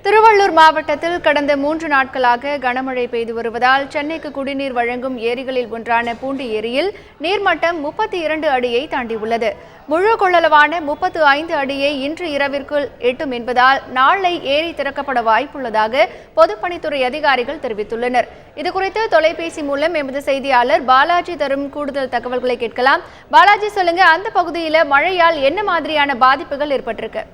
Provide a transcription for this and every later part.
திருவள்ளூர் மாவட்டத்தில் கடந்த 3 நாட்களாக கனமழை பெய்து வருவதால் சென்னைக்கு குடிநீர் வழங்கும் ஏரிகளில் ஒன்றான பூண்டி ஏரியில் நீர்மட்டம் 32 அடியை தாண்டியுள்ளது. முழு கொள்ளளவான 35 அடியை இன்று இரவிற்குள் எட்டும் என்பதால் நாளை ஏரி திறக்கப்பட வாய்ப்புள்ளதாக பொதுப்பணித்துறை அதிகாரிகள் தெரிவித்துள்ளனர். இதுகுறித்து தொலைபேசி மூலம் எமது செய்தியாளர் பாலாஜி தரும் கூடுதல் தகவல்களை கேட்கலாம். பாலாஜி, சொல்லுங்க, அந்த பகுதியில் மழையால் என்ன மாதிரியான பாதிப்புகள் ஏற்பட்டிருக்கு?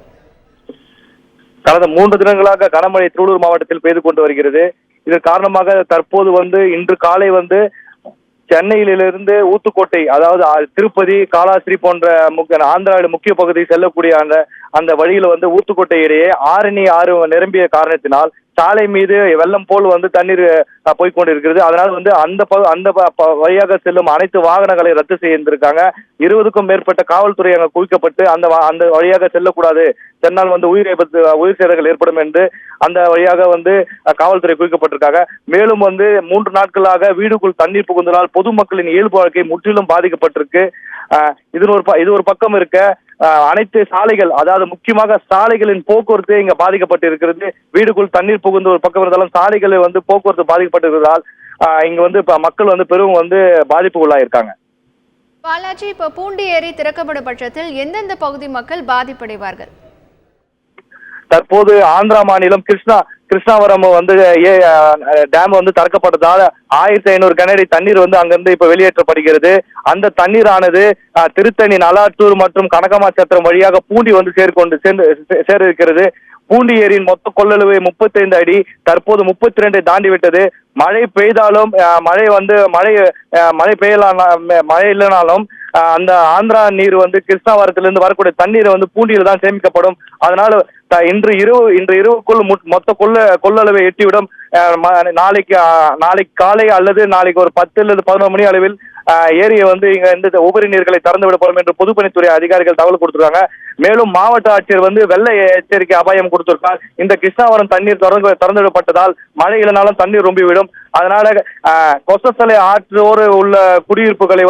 கடந்த 3 தினங்களாக கனமழை திருவள்ளூர் மாவட்டத்தில் பெய்து கொண்டு வருகிறது. இதன் காரணமாக தற்போது இன்று காலை சென்னையிலிருந்து ஊத்துக்கோட்டை, அதாவது திருப்பதி, காலாஸ்திரி போன்ற ஆந்திராவில் முக்கிய பகுதி செல்லக்கூடிய அந்த வழியில ஊத்துக்கோட்டை இடையே ஆரணி ஆறு நிரம்பிய காரணத்தினால் சாலை மீது வெள்ளம் போல் தண்ணீர் போய்கொண்டிருக்கிறது. அதனால் அந்த வழியாக செல்லும் அனைத்து வாகனங்களை ரத்து செய்திருக்காங்க. 20க்கும் மேற்பட்ட காவல்துறை அங்கு குவிக்கப்பட்டு அந்த வழியாக செல்லக்கூடாது, சென்னால் உயிர் சேதங்கள் ஏற்படும் என்று அந்த வழியாக காவல்துறை குவிக்கப்பட்டிருக்காங்க. மேலும் 3 நாட்களாக வீடுக்குள் தண்ணீர் புகுந்ததால் பொதுமக்களின் இயல்பு வாழ்க்கை முற்றிலும் பாதிக்கப்பட்டிருக்கு. இது ஒரு பக்கம் இருக்க, அனைத்து சாலைகள், அதாவது முக்கியமாக சாலைகளின் போக்குவரத்து இங்க பாதிக்கப்பட்டு இருக்கிறது. வீடுக்குள் தண்ணீர் புகுந்து ஒரு பக்கம் இருந்தாலும் சாலைகளில் போக்குவரத்து பாதிக்கப்பட்டிருக்கிறதால் இங்க மக்கள் பெரும் பாதிப்பு உள்ளாயிருக்காங்க. பாலாஜி, இப்ப பூண்டி ஏரி திறக்கப்படும் பட்சத்தில் எந்தெந்த பகுதி மக்கள் பாதிப்படைவார்கள்? தற்போது ஆந்திரா மாநிலம் கிருஷ்ணாவரம் டேம் திறக்கப்பட்டதால் 1500 கனஅடி தண்ணீர் அங்கிருந்து இப்ப வெளியேற்றப்படுகிறது. அந்த தண்ணீரானது திருத்தணி, நலாத்தூர் மற்றும் கனகமாச்சத்திரம் வழியாக பூண்டி சேர இருக்கிறது. பூண்டி ஏரியின் மொத்த கொள்ளளவு 35 அடி, தற்போது 32 தாண்டி விட்டது. மழை பெய்தாலும் மழை இல்லைனாலும் அந்த ஆந்திரா நீர் கிருஷ்ணாவரத்திலிருந்து வரக்கூடிய தண்ணீர் பூண்டியில தான் சேமிக்கப்படும். அதனால இன்று இரவுக்குள் மொத்த கொள்ளளவை எட்டிவிடும். நாளைக்கு காலை அல்லது நாளைக்கு ஒரு 10 அல்லது 11 மணி அளவில் ஏரியை இங்க உபரி நீர்களை திறந்து விடப்படும் என்று பொதுப்பணித்துறை அதிகாரிகள் தகவல் கொடுத்திருக்காங்க. மேலும் மாவட்ட ஆட்சியர் வெள்ள எச்சரிக்கை அபாயம் கொடுத்திருக்கார். இந்த கிருஷ்ணாவரம் தண்ணீர் திறந்து விடப்பட்டதால் மழை இல்லைனாலும் தண்ணீர் ரொம்பிவிடும். அதனால கொசஸ்தலை ஆற்றோடு உள்ள குடியிருப்புகளை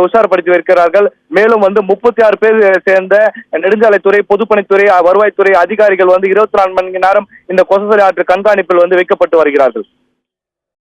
உஷார்படுத்தி வைக்கிறார்கள். மேலும் 36 பேர் சேர்ந்த நெடுஞ்சாலைத்துறை, பொதுப்பணித்துறை, வருவாய்த்துறை அதிகாரிகள் 24 மணி நேரம் இந்த கொசஸ்தலை ஆற்று கண்காணிப்பில் வைக்கப்பட்டு வருகிறார்கள்.